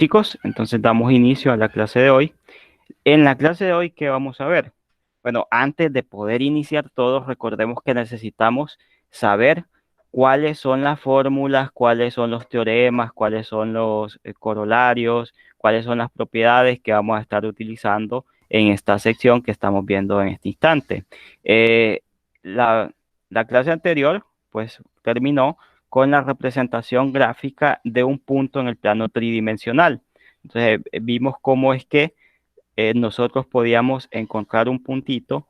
Chicos, entonces damos inicio a la clase de hoy. En la clase de hoy, ¿qué vamos a ver? Bueno, antes de poder iniciar todo, recordemos que necesitamos saber cuáles son las fórmulas, cuáles son los teoremas, cuáles son los corolarios, cuáles son las propiedades que vamos a estar utilizando en esta sección que estamos viendo en este instante. Eh, la, la clase anterior, pues, terminó con la representación gráfica de un punto en el plano tridimensional. Entonces, vimos cómo es que nosotros podíamos encontrar un puntito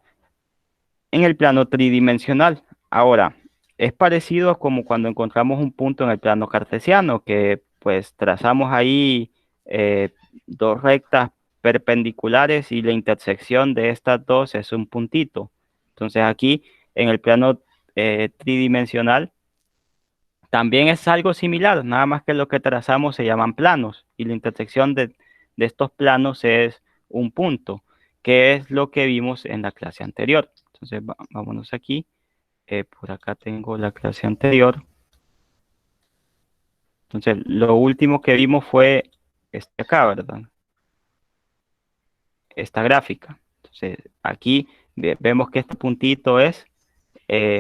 en el plano tridimensional. Ahora, es parecido a como cuando encontramos un punto en el plano cartesiano, que pues trazamos ahí dos rectas perpendiculares y la intersección de estas dos es un puntito. Entonces aquí en el plano tridimensional también es algo similar, nada más que lo que trazamos se llaman planos y la intersección de estos planos es un punto, que es lo que vimos en la clase anterior. Entonces, vámonos aquí. Por acá tengo la clase anterior. Entonces, lo último que vimos fue este acá, ¿verdad? Esta gráfica. Entonces, aquí vemos que este puntito es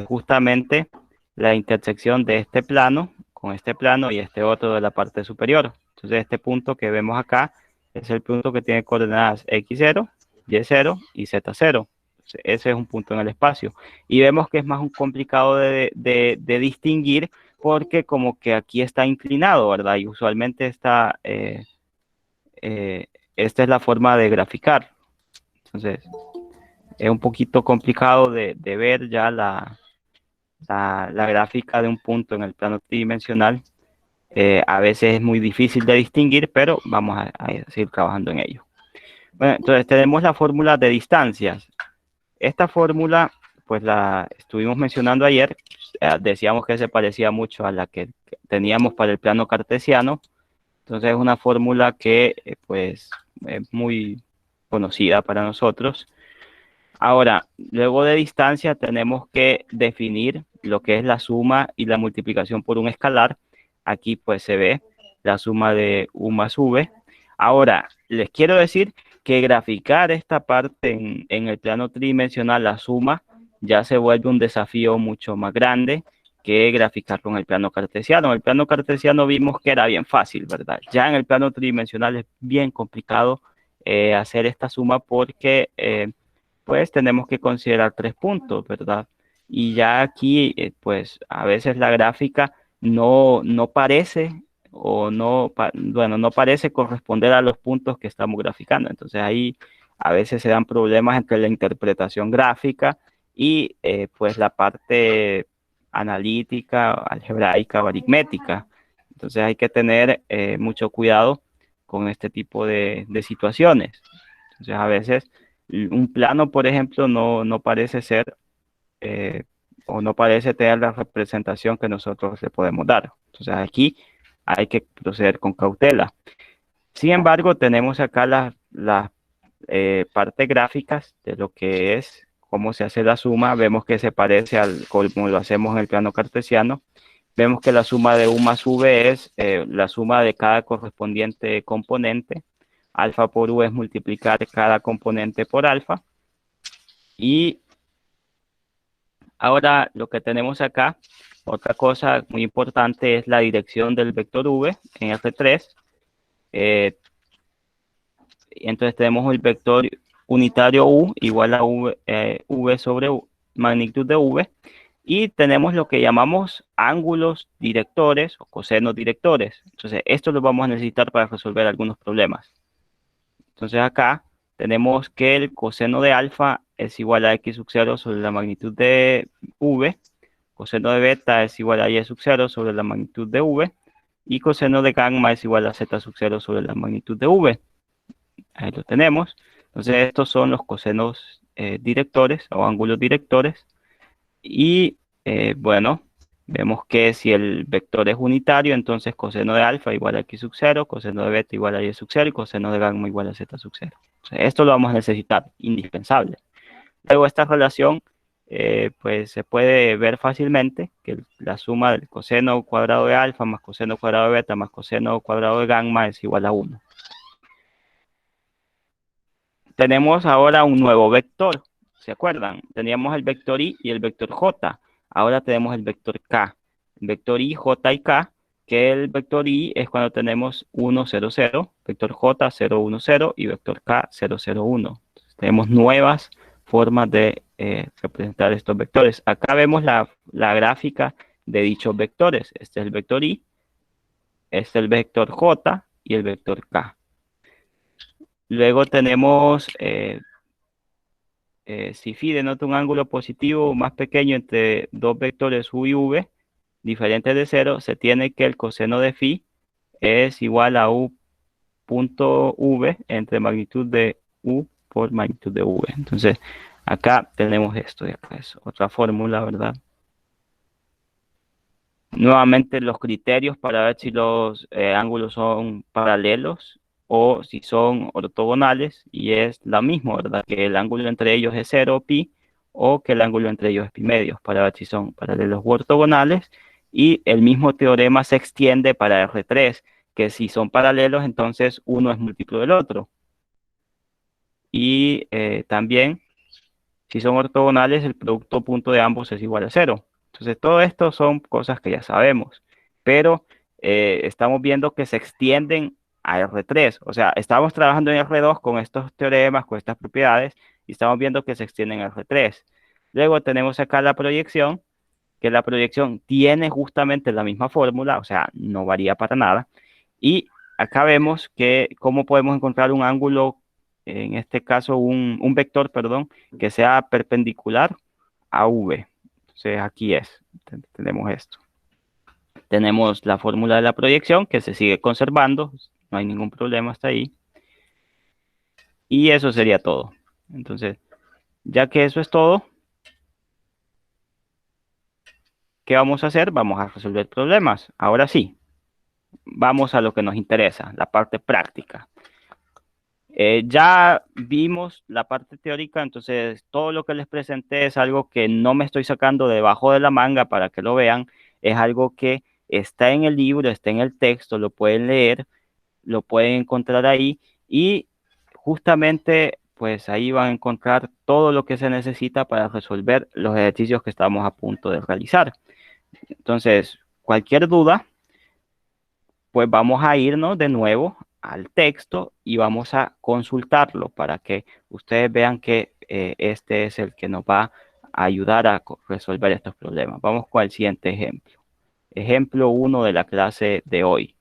justamente la intersección de este plano con este plano y este otro de la parte superior. Entonces este punto que vemos acá es el punto que tiene coordenadas x0, y0 y z0. Entonces, ese es un punto en el espacio. Y vemos que es más complicado de distinguir porque como que aquí está inclinado, ¿verdad? Y usualmente esta es la forma de graficar. Entonces es un poquito complicado de ver ya la gráfica de un punto en el plano tridimensional. A veces es muy difícil de distinguir, pero vamos a seguir trabajando en ello. Bueno, entonces tenemos la fórmula de distancias. Esta fórmula, pues la estuvimos mencionando ayer. Decíamos que se parecía mucho a la que teníamos para el plano cartesiano. Entonces es una fórmula que pues es muy conocida para nosotros. Ahora, luego de distancia tenemos que definir lo que es la suma y la multiplicación por un escalar. Aquí pues se ve la suma de U más V. Ahora, les quiero decir que graficar esta parte en el plano tridimensional, la suma, ya se vuelve un desafío mucho más grande que graficarlo en el plano cartesiano. En el plano cartesiano vimos que era bien fácil, ¿verdad? Ya en el plano tridimensional es bien complicado hacer esta suma porque pues tenemos que considerar 3 puntos, ¿verdad? Y ya aquí, pues a veces la gráfica no parece o no, bueno, no parece corresponder a los puntos que estamos graficando. Entonces ahí a veces se dan problemas entre la interpretación gráfica y pues la parte analítica, algebraica o aritmética. Entonces hay que tener mucho cuidado con este tipo de situaciones. Entonces a veces un plano, por ejemplo, no parece ser o no parece tener la representación que nosotros le podemos dar. Entonces aquí hay que proceder con cautela. Sin embargo, tenemos acá las partes gráficas de lo que es cómo se hace la suma. Vemos que se parece al como lo hacemos en el plano cartesiano. Vemos que la suma de U más V es la suma de cada correspondiente componente. Alfa por U es multiplicar cada componente por alfa. Y ahora lo que tenemos acá, otra cosa muy importante es la dirección del vector v en R3. Entonces tenemos el vector unitario u igual a v sobre magnitud de v. Y tenemos lo que llamamos ángulos directores o cosenos directores. Entonces esto lo vamos a necesitar para resolver algunos problemas. Entonces acá tenemos que el coseno de alfa es igual a x sub 0 sobre la magnitud de v, coseno de beta es igual a y sub 0 sobre la magnitud de v, y coseno de gamma es igual a z sub 0 sobre la magnitud de v. Ahí lo tenemos. Entonces estos son los cosenos directores o ángulos directores. Y bueno, vemos que si el vector es unitario, entonces coseno de alfa igual a x sub 0, coseno de beta igual a y sub 0 y coseno de gamma igual a z sub 0. Entonces, esto lo vamos a necesitar, indispensable. Luego esta relación pues se puede ver fácilmente que la suma del coseno cuadrado de alfa más coseno cuadrado de beta más coseno cuadrado de gamma es igual a 1. Tenemos ahora un nuevo vector, ¿se acuerdan? Teníamos el vector i y el vector j. Ahora tenemos el vector k. El vector i, j y k, que el vector i es cuando tenemos 1, 0, 0, vector j 0, 1, 0 y vector k 0, 0, 1. Entonces, tenemos nuevas formas de representar estos vectores. Acá vemos la gráfica de dichos vectores. Este es el vector i, este es el vector j y el vector k. Luego tenemos si phi denota un ángulo positivo más pequeño entre dos vectores u y v diferentes de 0, se tiene que el coseno de phi es igual a u punto v entre magnitud de u por magnitud de v. Entonces, acá tenemos esto, es otra fórmula, ¿verdad? Nuevamente los criterios para ver si los ángulos son paralelos o si son ortogonales, y es la misma, ¿verdad? Que el ángulo entre ellos es 0, pi, o que el ángulo entre ellos es pi medios, para ver si son paralelos u ortogonales, y el mismo teorema se extiende para R3, que si son paralelos, entonces uno es múltiplo del otro. Y también, si son ortogonales, el producto punto de ambos es igual a 0. Entonces, todo esto son cosas que ya sabemos, pero estamos viendo que se extienden a R3. O sea, estamos trabajando en R2 con estos teoremas, con estas propiedades, y estamos viendo que se extienden a R3. Luego tenemos acá la proyección, que la proyección tiene justamente la misma fórmula, o sea, no varía para nada. Y acá vemos que cómo podemos encontrar un ángulo, en este caso un vector, perdón, que sea perpendicular a V. Entonces aquí tenemos esto. Tenemos la fórmula de la proyección que se sigue conservando, no hay ningún problema hasta ahí. Y eso sería todo. Entonces, ya que eso es todo, ¿qué vamos a hacer? Vamos a resolver problemas. Ahora sí, vamos a lo que nos interesa, la parte práctica. Ya vimos la parte teórica, entonces todo lo que les presenté es algo que no me estoy sacando debajo de la manga para que lo vean, es algo que está en el libro, está en el texto, lo pueden leer, lo pueden encontrar ahí, y justamente pues ahí van a encontrar todo lo que se necesita para resolver los ejercicios que estamos a punto de realizar. Entonces, cualquier duda, pues vamos a irnos de nuevo al texto y vamos a consultarlo para que ustedes vean que este es el que nos va a ayudar a resolver estos problemas. Vamos con el siguiente ejemplo. Ejemplo 1 de la clase de hoy.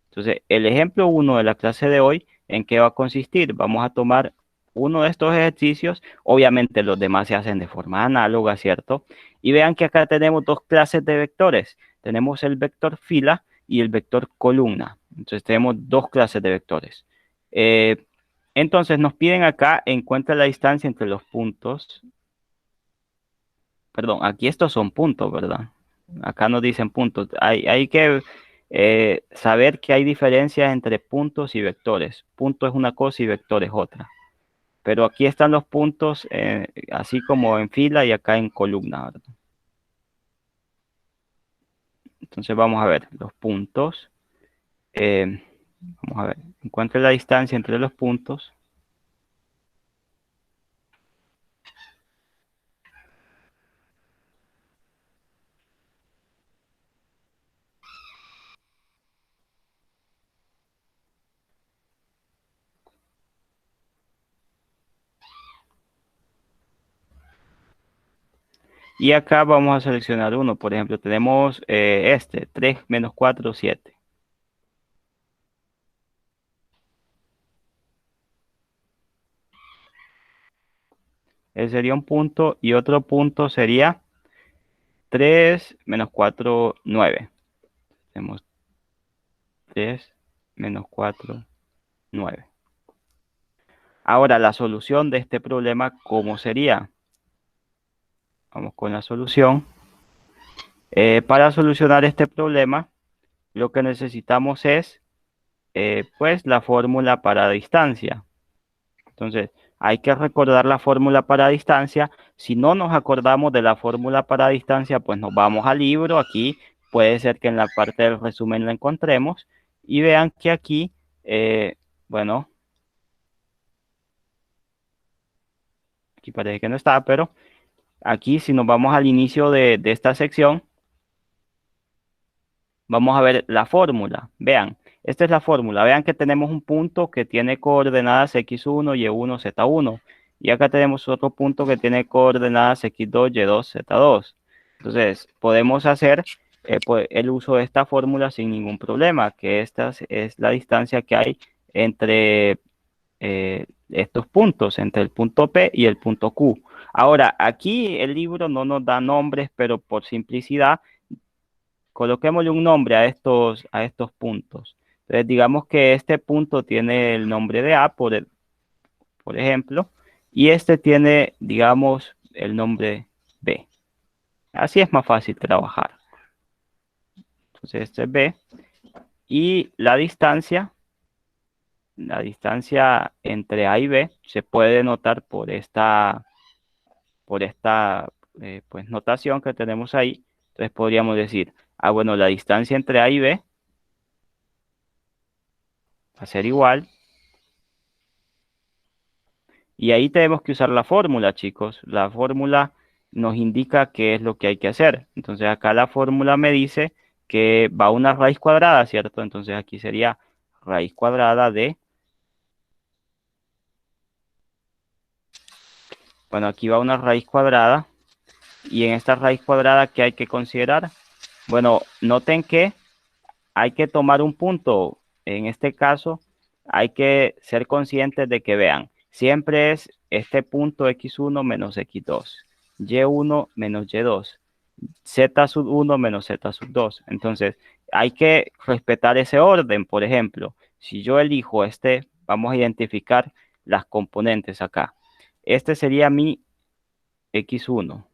Entonces, el ejemplo 1 de la clase de hoy, ¿en qué va a consistir? Vamos a tomar uno de estos ejercicios. Obviamente los demás se hacen de forma análoga, ¿cierto? Y vean que acá tenemos dos clases de vectores. Tenemos el vector fila y el vector columna. Entonces tenemos dos clases de vectores. Entonces nos piden acá, encuentra la distancia entre los puntos. Perdón, aquí estos son puntos, ¿verdad? Acá nos dicen puntos. Hay que saber que hay diferencias entre puntos y vectores. Punto es una cosa y vector es otra. Pero aquí están los puntos, así como en fila y acá en columna, ¿verdad? Entonces vamos a ver los puntos. Vamos a ver, encuentre la distancia entre los puntos. Y acá vamos a seleccionar uno. Por ejemplo, tenemos 3 menos 4, 7. Ese sería un punto y otro punto sería 3 menos 4, 9. Tenemos 3 menos 4, 9. Ahora, la solución de este problema, ¿cómo sería? Vamos con la solución. Para solucionar este problema, lo que necesitamos es, pues, la fórmula para distancia. Entonces, hay que recordar la fórmula para distancia. Si no nos acordamos de la fórmula para distancia, pues nos vamos al libro. Aquí puede ser que en la parte del resumen la encontremos. Y vean que aquí, bueno, aquí parece que no está, pero aquí si nos vamos al inicio de esta sección, vamos a ver la fórmula. Vean, esta es la fórmula. Vean que tenemos un punto que tiene coordenadas x1, y1, z1. Y acá tenemos otro punto que tiene coordenadas x2, y2, z2. Entonces, podemos hacer pues, el uso de esta fórmula sin ningún problema, que esta es la distancia que hay entre estos puntos, entre el punto P y el punto Q. Ahora, aquí el libro no nos da nombres, pero por simplicidad, coloquémosle un nombre a estos puntos. Entonces, digamos que este punto tiene el nombre de A, por ejemplo, y este tiene, digamos, el nombre B. Así es más fácil trabajar. Entonces, este es B. Y la distancia entre A y B se puede notar por esta pues, notación que tenemos ahí. Entonces, podríamos decir, bueno, la distancia entre A y B va a ser igual. Y ahí tenemos que usar la fórmula, chicos. La fórmula nos indica qué es lo que hay que hacer. Entonces acá la fórmula me dice que va una raíz cuadrada, ¿cierto? Entonces aquí sería raíz cuadrada de, bueno, aquí va una raíz cuadrada. Y en esta raíz cuadrada, ¿qué hay que considerar? Bueno, noten que hay que tomar un punto. En este caso, hay que ser conscientes de que vean, siempre es este punto x1 menos x2, y1 menos y2, z sub 1 menos z sub 2. Entonces, hay que respetar ese orden. Por ejemplo, si yo elijo este, vamos a identificar las componentes acá. Este sería mi x1,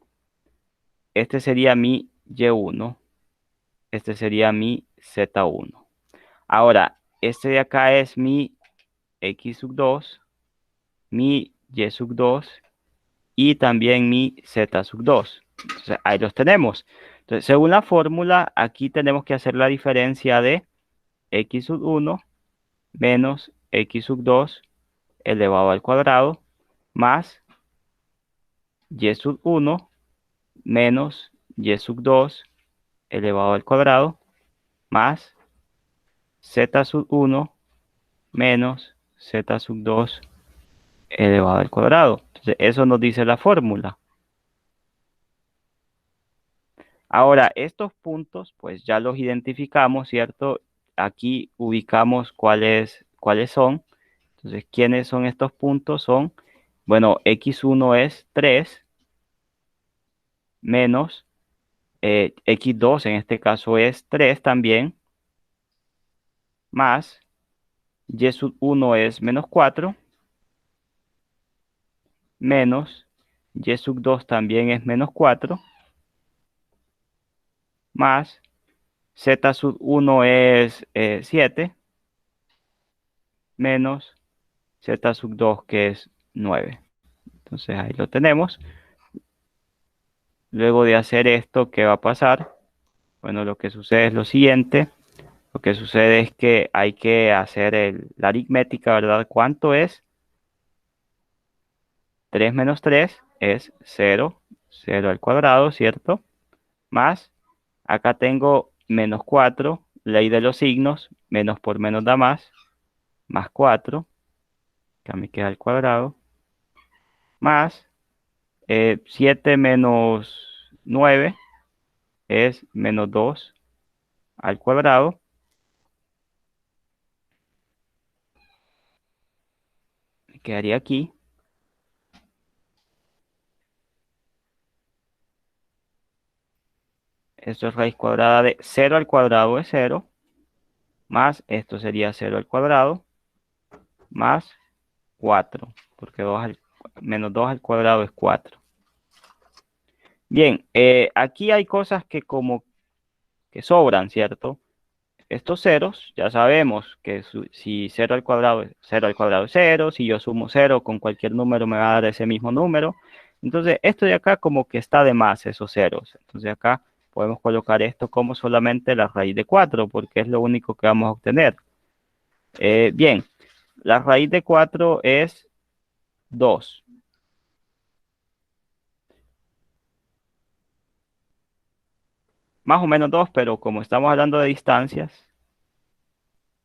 este sería mi y1, este sería mi z1. Ahora, este de acá es mi x sub 2, mi y sub 2 y también mi z sub 2. Entonces, ahí los tenemos. Entonces, según la fórmula, aquí tenemos que hacer la diferencia de x sub 1 menos x sub 2 elevado al cuadrado más y sub 1 menos y sub 2 elevado al cuadrado más z sub 1 menos z sub 2 elevado al cuadrado. Entonces, eso nos dice la fórmula. Ahora, estos puntos, pues ya los identificamos, ¿cierto? Aquí ubicamos cuáles son. Entonces, ¿quiénes son estos puntos? Son, bueno, x1 es 3 menos x2, en este caso es 3 también, más y sub 1 es menos 4, menos y sub 2 también es menos 4, más z sub 1 es 7, menos z sub 2 que es 9. Entonces ahí lo tenemos. Luego de hacer esto, ¿qué va a pasar? Bueno, lo que sucede es lo siguiente. Lo que sucede es que hay que hacer la aritmética, ¿verdad? ¿Cuánto es? 3 menos 3 es 0. 0 al cuadrado, ¿cierto? Más, acá tengo menos 4, ley de los signos, menos por menos da más 4, que me queda al cuadrado, más 7 menos 9 es menos 2 al cuadrado. Me quedaría aquí. Esto es raíz cuadrada de 0 al cuadrado es 0, más esto sería 0 al cuadrado, más 4, porque menos 2 al cuadrado es 4. Bien, aquí hay cosas que como que sobran, ¿cierto? estos ceros, ya sabemos que si 0 al cuadrado es 0, si yo sumo 0 con cualquier número me va a dar ese mismo número. Entonces, esto de acá como que está de más, esos ceros. Entonces, acá podemos colocar esto como solamente la raíz de 4, porque es lo único que vamos a obtener. Bien, la raíz de 4 es 2. Más o menos 2, pero como estamos hablando de distancias,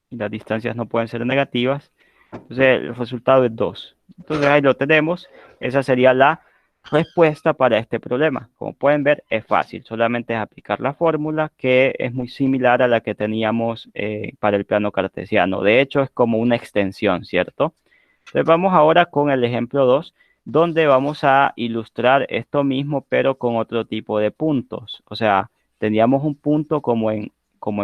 y las distancias no pueden ser negativas, entonces el resultado es 2. Entonces ahí lo tenemos. Esa sería la respuesta para este problema. Como pueden ver, es fácil. Solamente es aplicar la fórmula, que es muy similar a la que teníamos para el plano cartesiano. De hecho, es como una extensión, ¿cierto? Entonces vamos ahora con el ejemplo 2, donde vamos a ilustrar esto mismo, pero con otro tipo de puntos. O sea, teníamos un punto como en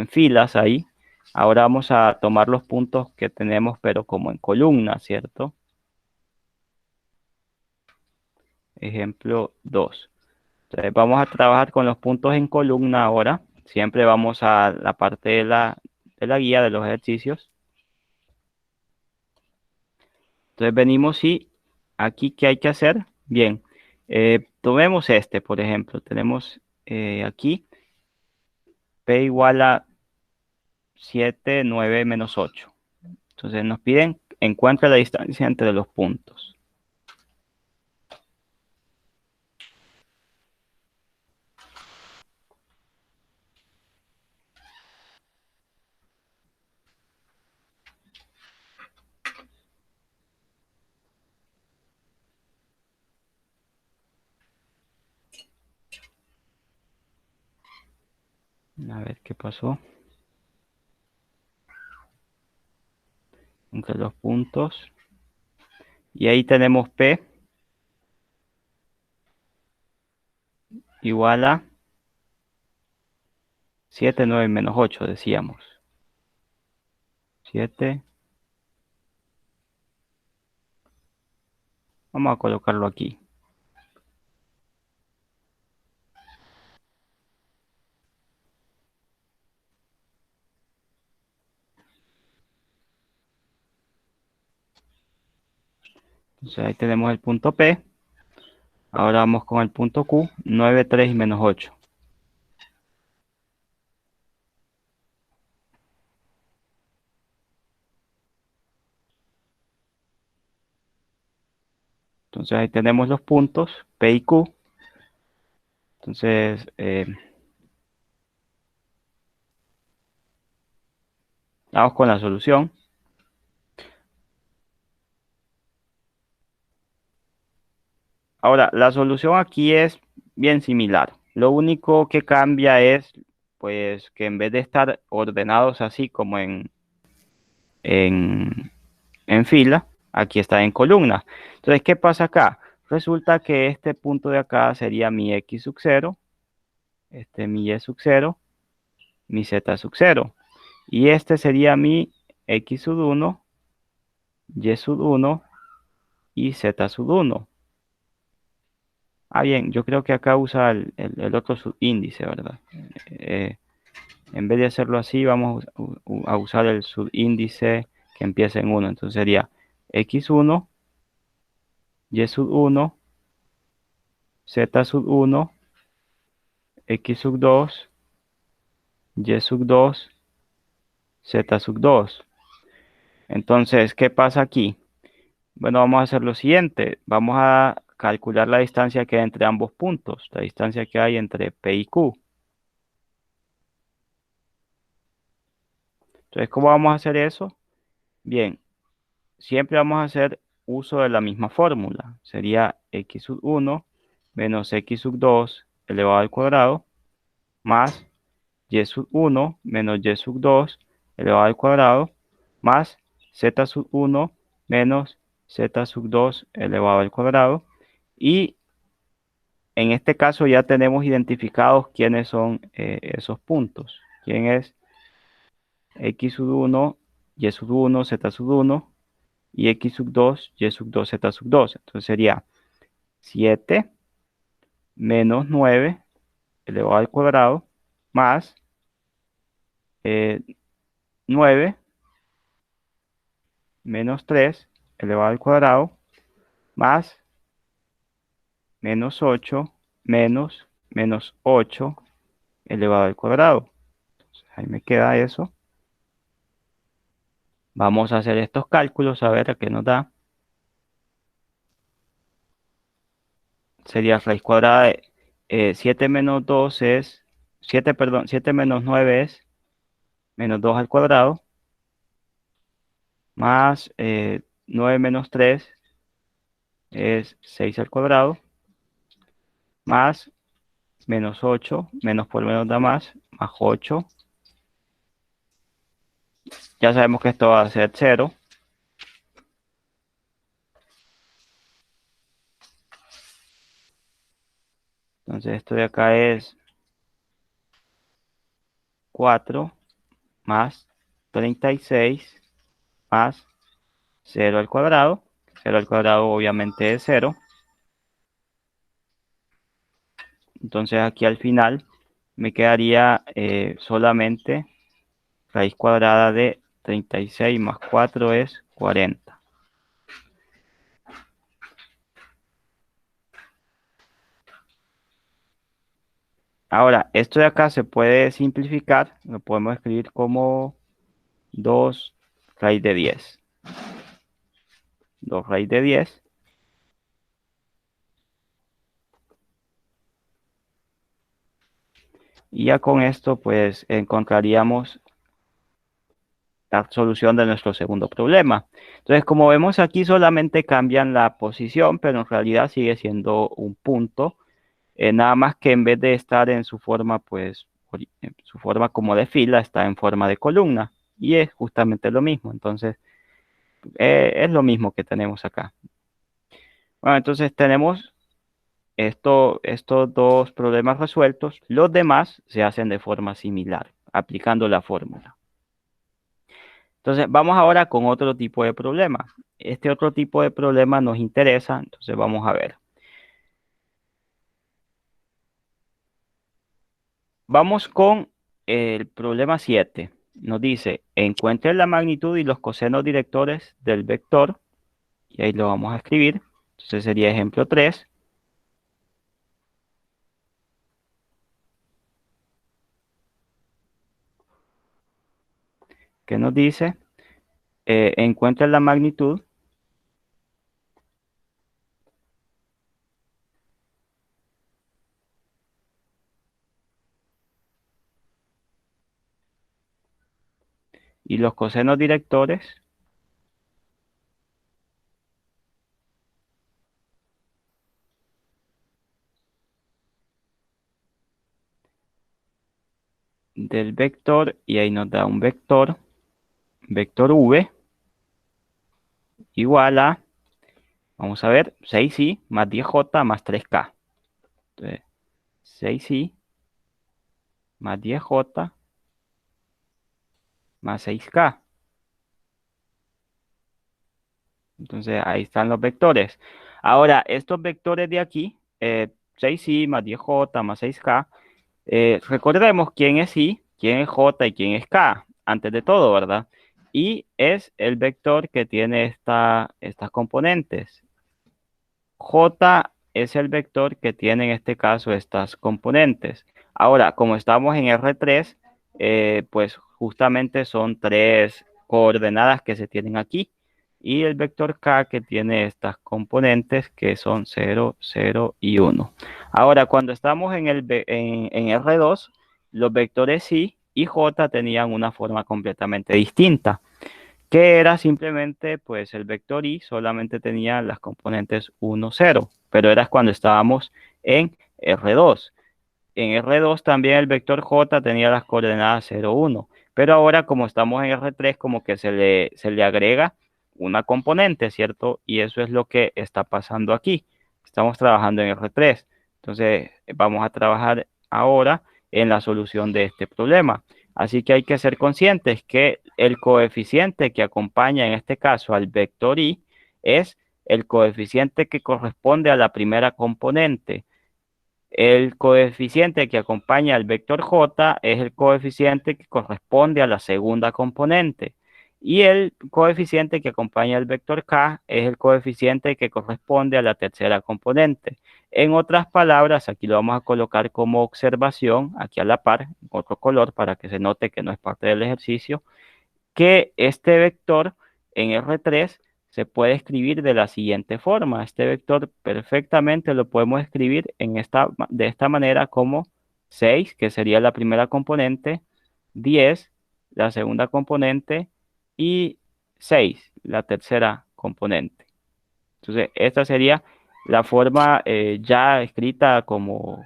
filas ahí. Ahora vamos a tomar los puntos que tenemos, pero como en columnas, ¿cierto? Ejemplo 2. Entonces vamos a trabajar con los puntos en columna ahora. Siempre vamos a la parte de la guía de los ejercicios. Entonces venimos y aquí, ¿qué hay que hacer? Bien, tomemos este, por ejemplo. Tenemos aquí P igual a 7, 9 menos 8. Entonces nos piden encuentra la distancia entre los puntos. A ver qué pasó. Entre los puntos. Y ahí tenemos P igual a 7, 9 menos 8, decíamos. 7. Vamos a colocarlo aquí. Entonces ahí tenemos el punto P. Ahora vamos con el punto Q, 9, 3 y menos 8. Entonces ahí tenemos los puntos P y Q. Entonces, vamos con la solución. Ahora, la solución aquí es bien similar. Lo único que cambia es, pues, que en vez de estar ordenados así como en, en fila, aquí está en columna. Entonces, ¿qué pasa acá? Resulta que este punto de acá sería mi X sub 0, este mi Y sub 0, mi Z sub 0. Y este sería mi X sub 1, Y sub 1 y Z sub 1. Ah, bien, yo creo que acá usa el otro subíndice, ¿verdad? Eh, en vez de hacerlo así, vamos a usar el subíndice que empieza en 1. Entonces sería x1, y sub 1, z sub 1, x sub 2, y sub 2, z sub 2. Entonces, ¿qué pasa aquí? Bueno, vamos a hacer lo siguiente. Vamos a calcular la distancia que hay entre ambos puntos, la distancia que hay entre P y Q. Entonces, ¿cómo vamos a hacer eso? Bien, siempre vamos a hacer uso de la misma fórmula. Sería x sub 1 menos x sub 2 elevado al cuadrado más y sub 1 menos y sub 2 elevado al cuadrado más z sub 1 menos z sub 2 elevado al cuadrado. Y en este caso ya tenemos identificados quiénes son esos puntos. ¿Quién es x sub 1, y sub 1, z sub 1? Y x sub 2, y sub 2, z sub 2. Entonces sería 7 menos 9 elevado al cuadrado más 9 menos 3 elevado al cuadrado más menos 8 menos 8 elevado al cuadrado. Entonces, ahí me queda eso. Vamos a hacer estos cálculos a ver a qué nos da. Sería raíz cuadrada de 7 menos 2 es 7, perdón, 7 menos 9 es menos 2 al cuadrado más 9 menos 3 es 6 al cuadrado más menos 8, menos por menos da más 8. Ya sabemos que esto va a ser 0. Entonces esto de acá es 4 más 36 más 0 al cuadrado. 0 al cuadrado obviamente es 0. Entonces aquí al final me quedaría solamente raíz cuadrada de 36 más 4 es 40. Ahora, esto de acá se puede simplificar. Lo podemos escribir como 2 raíz de 10. 2 raíz de 10. Y ya con esto pues encontraríamos la solución de nuestro segundo problema. Entonces, como vemos aquí, solamente cambian la posición, pero en realidad sigue siendo un punto. Nada más que en vez de estar en su forma, pues, en su forma como de fila, está en forma de columna. Y es justamente lo mismo. Entonces, es lo mismo que tenemos acá. Bueno, entonces tenemos estos dos problemas resueltos. Los demás se hacen de forma similar, aplicando la fórmula. Entonces, vamos ahora con otro tipo de problema. Este otro tipo de problema nos interesa, entonces vamos a ver. Vamos con el problema 7. Nos dice, encuentre la magnitud y los cosenos directores del vector, y ahí lo vamos a escribir. Entonces sería ejemplo 3. Que nos dice, encuentre la magnitud y los cosenos directores del vector, y ahí nos da un vector, vector v, igual a, vamos a ver, 6i más 10j más 3k. Entonces, 6i más 10j más 6k. Entonces, ahí están los vectores. Ahora, estos vectores de aquí, 6i más 10j más 6k, recordemos quién es i, quién es j y quién es k, antes de todo, ¿verdad? Y es el vector que tiene estas componentes. J es el vector que tiene en este caso estas componentes. Ahora, como estamos en R3, pues justamente son tres coordenadas que se tienen aquí. Y el vector K que tiene estas componentes que son 0, 0 y 1. Ahora, cuando estamos en R2, los vectores I y J tenían una forma completamente distinta, que era simplemente, pues el vector i solamente tenía las componentes 1, 0, pero era cuando estábamos en R2. En R2 también el vector j tenía las coordenadas 0, 1, pero ahora como estamos en R3 como que se le agrega una componente, ¿cierto? Y eso es lo que está pasando aquí. Estamos trabajando en R3. Entonces vamos a trabajar ahora en la solución de este problema. Así que hay que ser conscientes que el coeficiente que acompaña en este caso al vector i es el coeficiente que corresponde a la primera componente. El coeficiente que acompaña al vector j es el coeficiente que corresponde a la segunda componente. Y el coeficiente que acompaña al vector k es el coeficiente que corresponde a la tercera componente. En otras palabras, aquí lo vamos a colocar como observación, aquí a la par, en otro color, para que se note que no es parte del ejercicio, que este vector en R3 se puede escribir de la siguiente forma. Este vector perfectamente lo podemos escribir de esta manera como 6, que sería la primera componente, 10, la segunda componente, y 6, la tercera componente. Entonces, esta sería la forma ya escrita como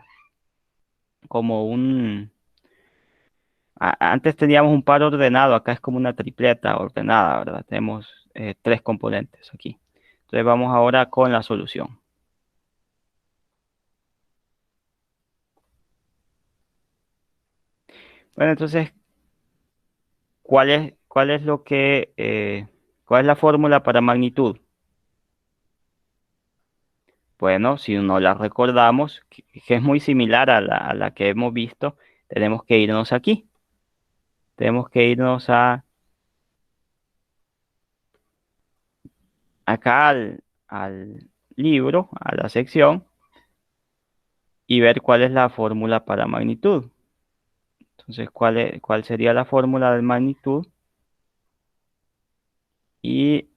antes teníamos un par ordenado, acá es como una tripleta ordenada, ¿verdad? Tenemos tres componentes aquí. Entonces vamos ahora con la solución. Bueno, entonces, cuál es la fórmula para magnitud? Bueno, si no la recordamos, que es muy similar a la que hemos visto, tenemos que irnos aquí. Tenemos que irnos acá al libro, a la sección, y ver cuál es la fórmula para magnitud. Entonces, ¿cuál sería la fórmula de magnitud? Y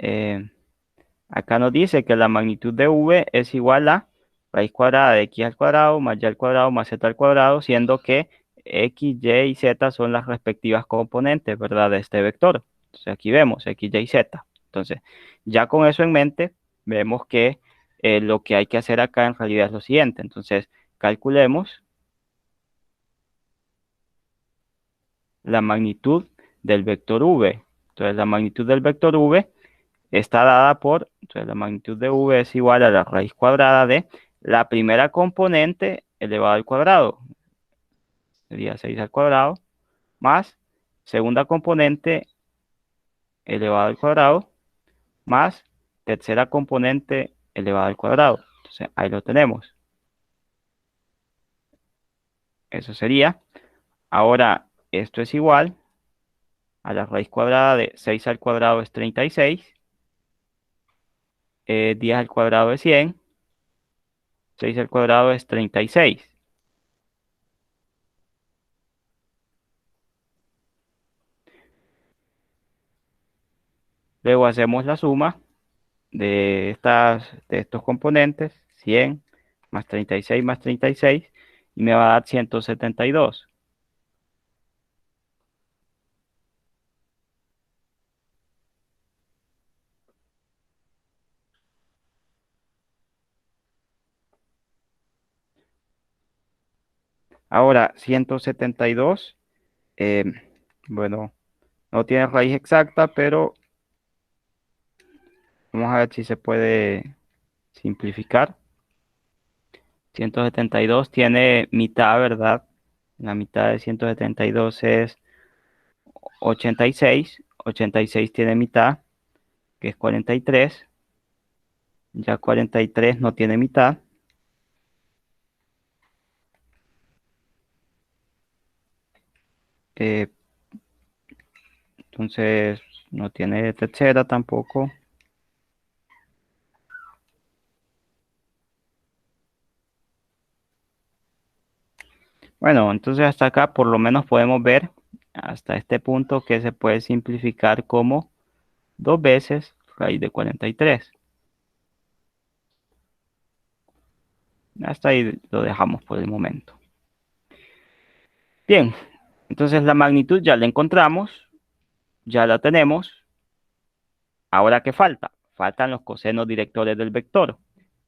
acá nos dice que la magnitud de v es igual a raíz cuadrada de x al cuadrado más y al cuadrado más z al cuadrado, siendo que x, y y z son las respectivas componentes, ¿verdad? De este vector. Entonces, aquí vemos x, y, z. Entonces, ya con eso en mente, vemos que lo que hay que hacer acá en realidad es lo siguiente. Entonces, calculemos la magnitud del vector v. Entonces, la magnitud del vector v está dada por, entonces la magnitud de v es igual a la raíz cuadrada de la primera componente elevado al cuadrado, sería 6 al cuadrado, más segunda componente elevado al cuadrado, más tercera componente elevado al cuadrado. Entonces, ahí lo tenemos. Eso sería. Ahora, esto es igual a la raíz cuadrada de 6 al cuadrado es 36, 10 al cuadrado es 100, 6 al cuadrado es 36. Luego hacemos la suma de estos componentes, 100 más 36 más 36, y me va a dar 172. Ahora, 172, eh, bueno, no tiene raíz exacta, pero vamos a ver si se puede simplificar. 172 tiene mitad, ¿verdad? La mitad de 172 es 86. 86 tiene mitad, que es 43. Ya 43 no tiene mitad. Eh, entonces no tiene tercera tampoco. Bueno, entonces hasta acá por lo menos podemos ver hasta este punto que se puede simplificar como 2 veces raíz de 43. Hasta ahí lo dejamos por el momento. Bien, entonces la magnitud ya la encontramos, ya la tenemos. Ahora, ¿qué falta? Faltan los cosenos directores del vector.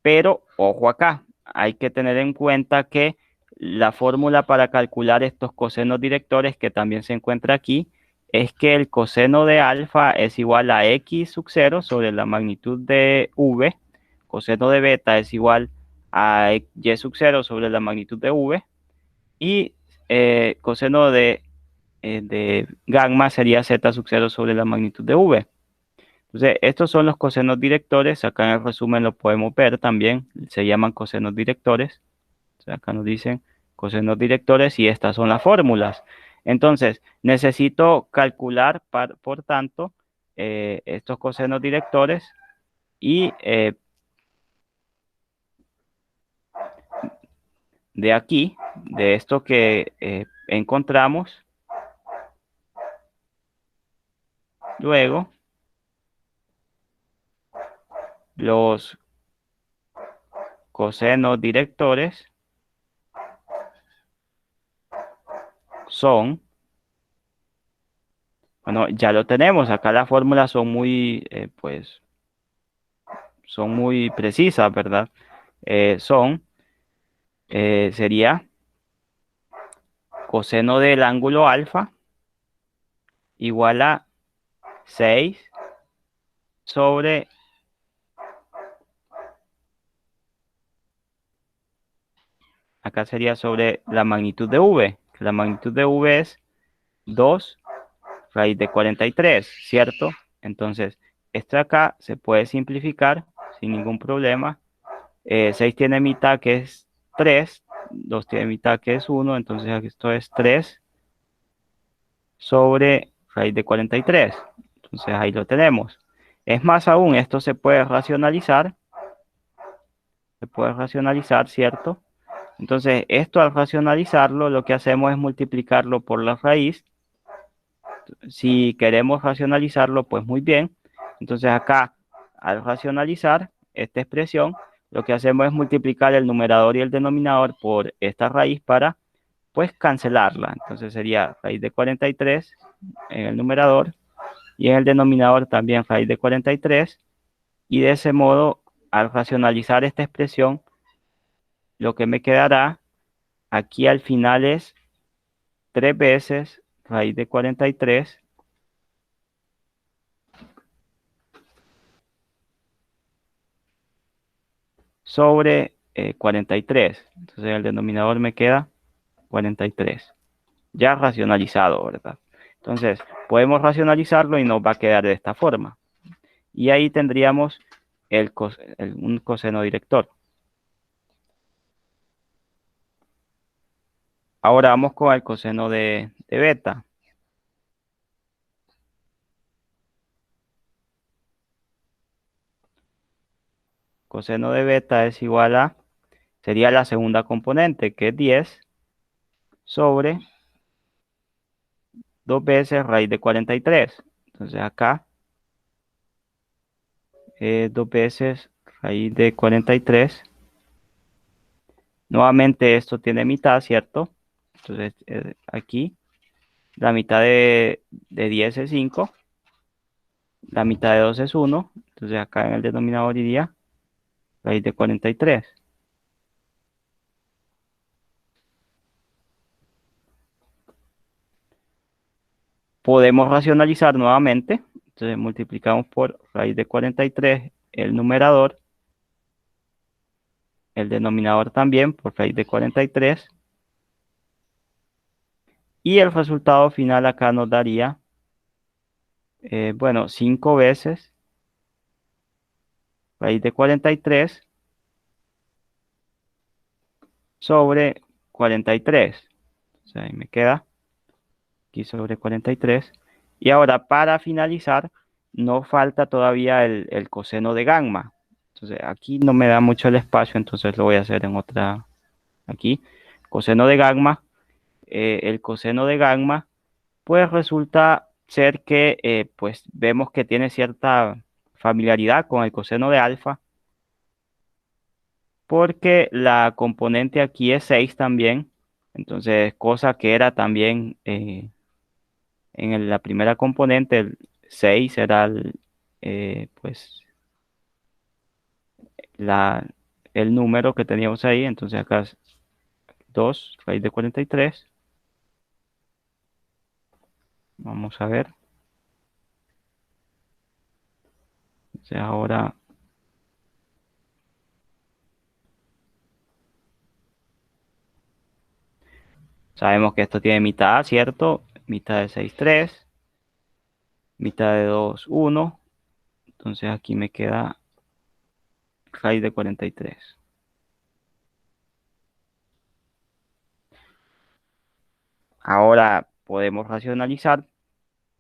Pero, ojo acá, hay que tener en cuenta que la fórmula para calcular estos cosenos directores, que también se encuentra aquí, es que el coseno de alfa es igual a x sub 0 sobre la magnitud de v, coseno de beta es igual a y sub 0 sobre la magnitud de v, y coseno de gamma sería z sub 0 sobre la magnitud de v. Entonces, estos son los cosenos directores. Acá en el resumen lo podemos ver también. Se llaman cosenos directores. Entonces, acá nos dicen cosenos directores y estas son las fórmulas. Entonces, necesito calcular, por tanto, estos cosenos directores y de aquí, de esto que encontramos, luego los cosenos directores son, bueno, ya lo tenemos, acá las fórmulas son muy, pues, son muy precisas, ¿verdad? Sería coseno del ángulo alfa igual a 6 sobre acá sería sobre la magnitud de v, que la magnitud de v es 2 raíz de 43, ¿cierto? Entonces, esto de acá se puede simplificar sin ningún problema. 6 tiene mitad que es 3, 2 tiene mitad que es 1, entonces esto es 3 sobre raíz de 43. Entonces ahí lo tenemos. Es más aún, esto se puede racionalizar, ¿cierto? Entonces, esto al racionalizarlo, lo que hacemos es multiplicarlo por la raíz. Si queremos racionalizarlo, pues muy bien. Entonces acá, al racionalizar esta expresión, lo que hacemos es multiplicar el numerador y el denominador por esta raíz para, pues, cancelarla. Entonces sería raíz de 43 en el numerador y en el denominador también raíz de 43. Y de ese modo, al racionalizar esta expresión, lo que me quedará aquí al final es 3 veces raíz de 43 sobre 43. Entonces el denominador me queda 43. Ya racionalizado, ¿verdad? Entonces podemos racionalizarlo y nos va a quedar de esta forma. Y ahí tendríamos un coseno director. Ahora vamos con el coseno de beta. Coseno de beta es igual a, sería la segunda componente, que es 10 sobre 2 veces raíz de 43. Entonces acá, 2 veces raíz de 43. Nuevamente esto tiene mitad, ¿cierto? Entonces aquí la mitad de 10 es 5, la mitad de 2 es 1. Entonces acá en el denominador iría raíz de 43. Podemos racionalizar nuevamente. Entonces multiplicamos por raíz de 43 el numerador, el denominador también por raíz de 43. Y el resultado final acá nos daría, bueno, 5 veces raíz de 43 sobre 43. O sea, ahí me queda aquí sobre 43. Y ahora, para finalizar, nos falta todavía el coseno de gamma. Entonces, aquí no me da mucho el espacio, entonces lo voy a hacer en otra, aquí. Coseno de gamma. El coseno de gamma, pues resulta ser que, pues vemos que tiene cierta familiaridad con el coseno de alfa, porque la componente aquí es 6 también. Entonces, cosa que era también la primera componente, el 6 era pues el número que teníamos ahí. Entonces acá es 2 raíz de 43. Vamos a ver. Entonces ahora sabemos que esto tiene mitad, ¿cierto? Mitad de 6 3, mitad de 2 1. Entonces aquí me queda raíz de 43. Ahora podemos racionalizar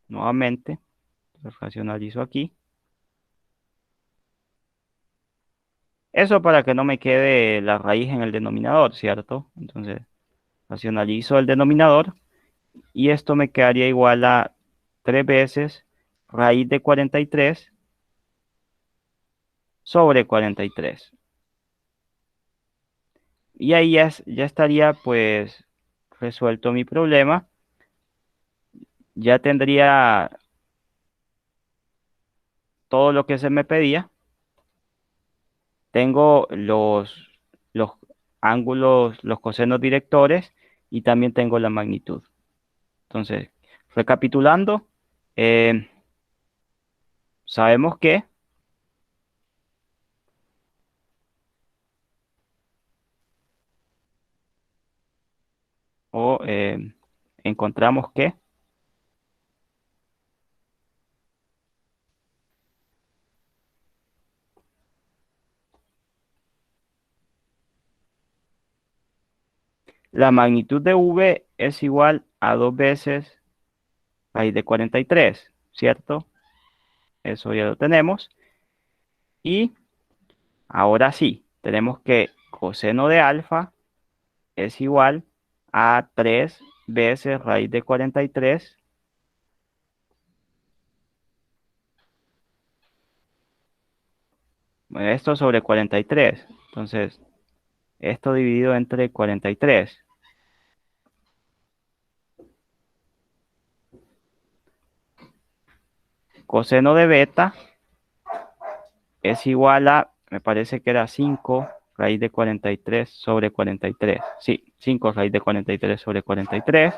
nuevamente. Entonces, racionalizo aquí. Eso para que no me quede la raíz en el denominador, ¿cierto? Entonces, racionalizo el denominador y esto me quedaría igual a 3 veces raíz de 43 sobre 43. Y ahí ya estaría pues resuelto mi problema. Ya tendría todo lo que se me pedía. Tengo los ángulos, los cosenos directores y también tengo la magnitud. Entonces, recapitulando, eh, sabemos que, o encontramos que la magnitud de V es igual a 2 veces raíz de 43, ¿cierto? Eso ya lo tenemos. Y ahora sí, tenemos que coseno de alfa es igual a 3 veces raíz de 43. Bueno, esto sobre 43. Entonces, esto dividido entre 43. Coseno de beta es igual a, me parece que era 5 raíz de 43 sobre 43. Sí, 5 raíz de 43 sobre 43.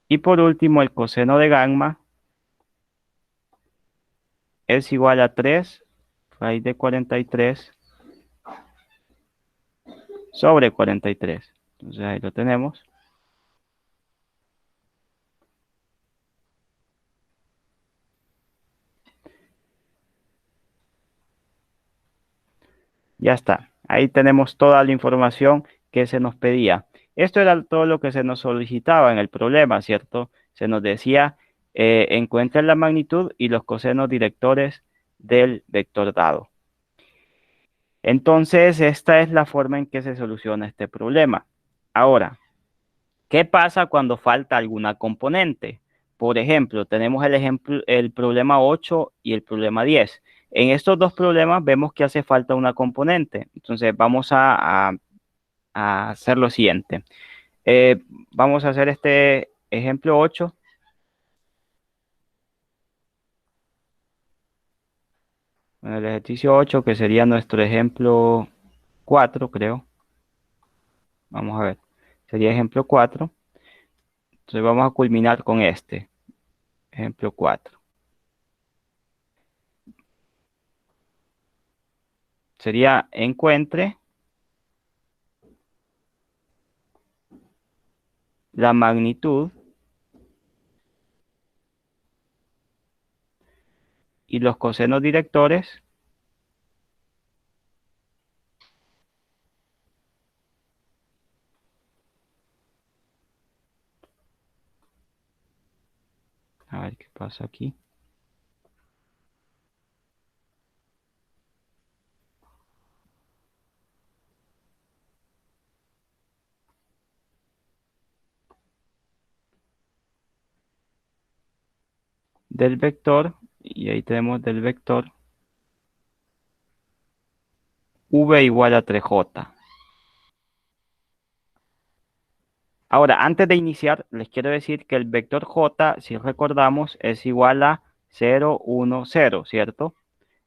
Y por último, el coseno de gamma es igual a 3 raíz de 43 sobre 43. Entonces ahí lo tenemos. Ya está. Ahí tenemos toda la información que se nos pedía. Esto era todo lo que se nos solicitaba en el problema, ¿cierto? Se nos decía, encuentra la magnitud y los cosenos directores del vector dado. Entonces, esta es la forma en que se soluciona este problema. Ahora, ¿qué pasa cuando falta alguna componente? Por ejemplo, tenemos el problema 8 y el problema 10. En estos dos problemas vemos que hace falta una componente. Entonces, vamos a hacer lo siguiente. Vamos a hacer este ejemplo 8. Bueno, el ejercicio 8, que sería nuestro ejemplo 4, creo. Vamos a ver. Sería ejemplo 4. Entonces, vamos a culminar con este. Ejemplo 4. Sería encuentre la magnitud y los cosenos directores a ver qué pasa aquí, del vector, y ahí tenemos del vector v igual a 3j. Ahora, antes de iniciar, les quiero decir que el vector j, si recordamos, es igual a 0, 1, 0, ¿cierto?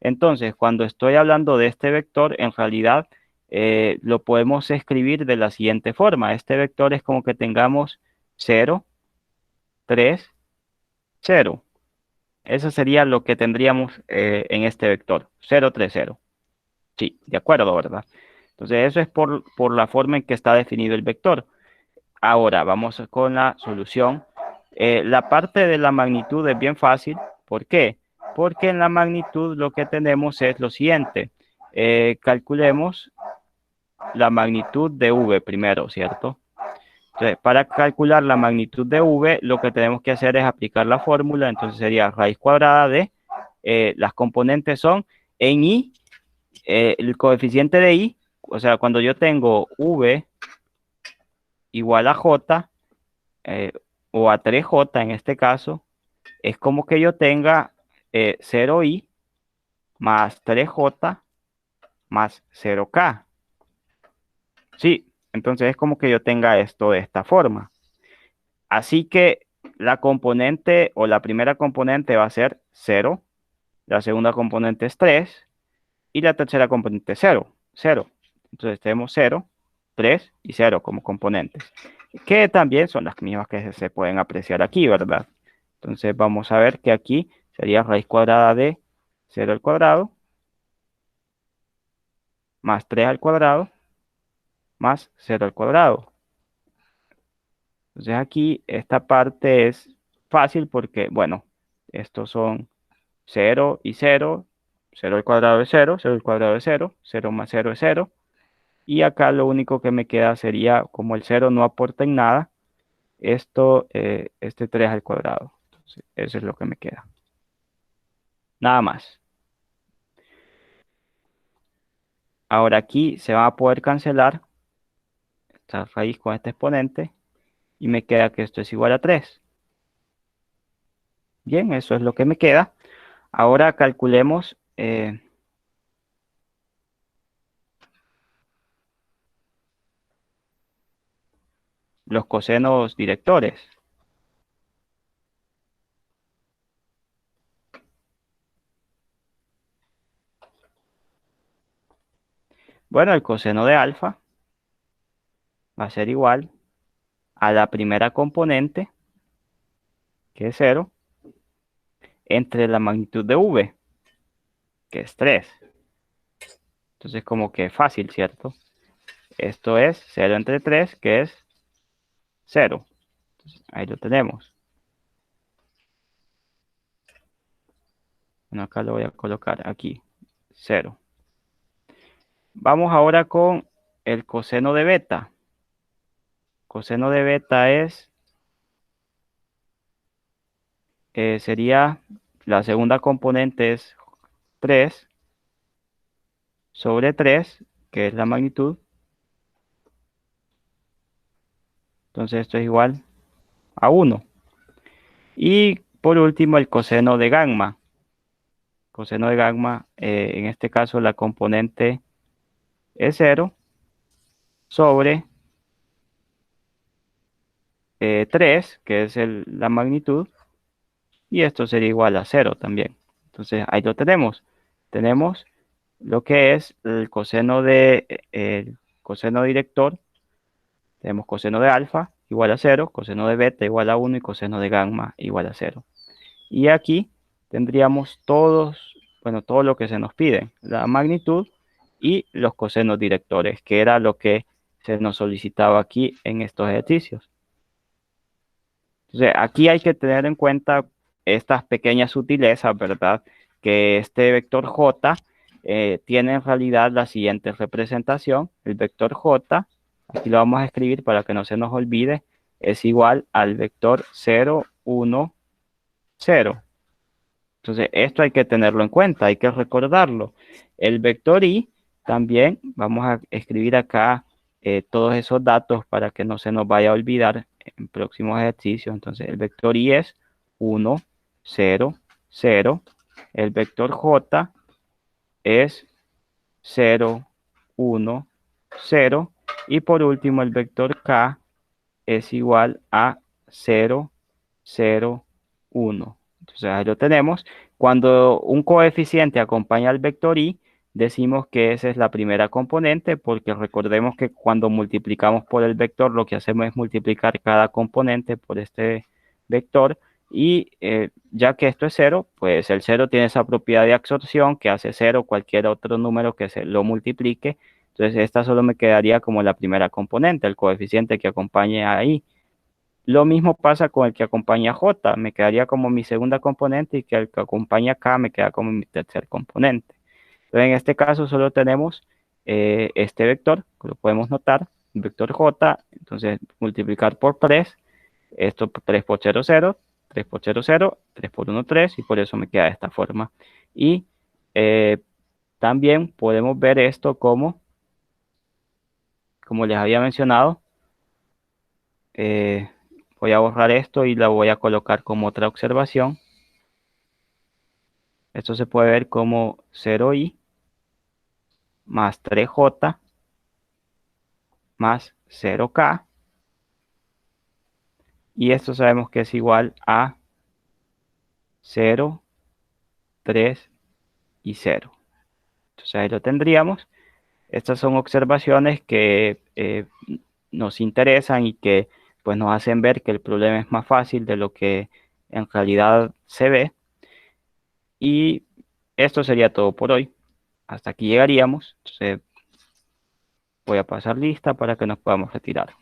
Entonces, cuando estoy hablando de este vector, en realidad lo podemos escribir de la siguiente forma. Este vector es como que tengamos 0, 3, 0. Eso sería lo que tendríamos en este vector, 0, 3, 0. Sí, de acuerdo, ¿verdad? Entonces, eso es por la forma en que está definido el vector. Ahora, vamos con la solución. La parte de la magnitud es bien fácil. ¿Por qué? Porque en la magnitud lo que tenemos es lo siguiente. Calculemos la magnitud de V primero, ¿cierto? Entonces, para calcular la magnitud de V, lo que tenemos que hacer es aplicar la fórmula. Entonces sería raíz cuadrada de, las componentes son en I, el coeficiente de I, o sea, cuando yo tengo V igual a J, o a 3J en este caso, es como que yo tenga 0i más 3j más 0k. Sí, entonces es como que yo tenga esto de esta forma. Así que la componente o la primera componente va a ser 0, la segunda componente es 3 y la tercera componente es 0, 0. Entonces tenemos 0, 3 y 0 como componentes, que también son las mismas que se pueden apreciar aquí, ¿verdad? Entonces vamos a ver que aquí sería raíz cuadrada de 0 al cuadrado más 3 al cuadrado más 0 al cuadrado. Entonces aquí esta parte es fácil porque, bueno, estos son 0 y 0, 0 al cuadrado es 0, 0 al cuadrado es 0, 0 más 0 es 0. Y acá lo único que me queda sería, como el 0 no aporta en nada, esto, este 3 al cuadrado. Entonces, eso es lo que me queda. Nada más. Ahora aquí se va a poder cancelar esta raíz con este exponente y me queda que esto es igual a 3. Bien, eso es lo que me queda. Ahora calculemos los cosenos directores. Bueno, el coseno de alfa va a ser igual a la primera componente, que es 0, entre la magnitud de v, que es 3. Entonces como que fácil, ¿cierto? Esto es 0 entre 3, que es 0. Entonces, ahí lo tenemos. Bueno, acá lo voy a colocar aquí, 0. Vamos ahora con el coseno de beta. Coseno de beta sería, la segunda componente es 3 sobre 3, que es la magnitud. Entonces esto es igual a 1. Y por último el coseno de gamma. Coseno de gamma, en este caso la componente es 0 sobre 3, que es la magnitud, y esto sería igual a 0 también. Entonces ahí lo tenemos. Tenemos lo que es el coseno director. Tenemos coseno de alfa igual a 0, coseno de beta igual a 1 y coseno de gamma igual a 0. Y aquí tendríamos bueno, todo lo que se nos pide, la magnitud y los cosenos directores, que era lo que se nos solicitaba aquí en estos ejercicios. Entonces, aquí hay que tener en cuenta estas pequeñas sutilezas, ¿verdad? Que este vector J tiene en realidad la siguiente representación. El vector J, aquí lo vamos a escribir para que no se nos olvide, es igual al vector 0, 1, 0. Entonces, esto hay que tenerlo en cuenta, hay que recordarlo. El vector I también, vamos a escribir acá todos esos datos para que no se nos vaya a olvidar en próximos ejercicios. Entonces, el vector I es 1, 0, 0. El vector J es 0, 1, 0. Y por último, el vector K es igual a 0, 0, 1. Entonces ahí lo tenemos. Cuando un coeficiente acompaña al vector i, decimos que esa es la primera componente, porque recordemos que cuando multiplicamos por el vector, lo que hacemos es multiplicar cada componente por este vector. Y ya que esto es 0, pues el 0 tiene esa propiedad de absorción que hace 0 cualquier otro número que se lo multiplique. Entonces esta solo me quedaría como la primera componente, el coeficiente que acompañe ahí. Lo mismo pasa con el que acompaña J, me quedaría como mi segunda componente y que el que acompaña K me queda como mi tercer componente. Entonces, en este caso solo tenemos este vector, que lo podemos notar, vector J, entonces multiplicar por 3, esto 3 por 0, 0, 3 por 0, 0, 3 por 1, 3, y por eso me queda de esta forma. Y también podemos ver esto como les había mencionado, eh, voy a borrar esto y la voy a colocar como otra observación. Esto se puede ver como 0i más 3j más 0k. Y esto sabemos que es igual a 0, 3 y 0. Entonces ahí lo tendríamos. Estas son observaciones que nos interesan y que pues nos hacen ver que el problema es más fácil de lo que en realidad se ve. Y esto sería todo por hoy. Hasta aquí llegaríamos. Entonces voy a pasar lista para que nos podamos retirar.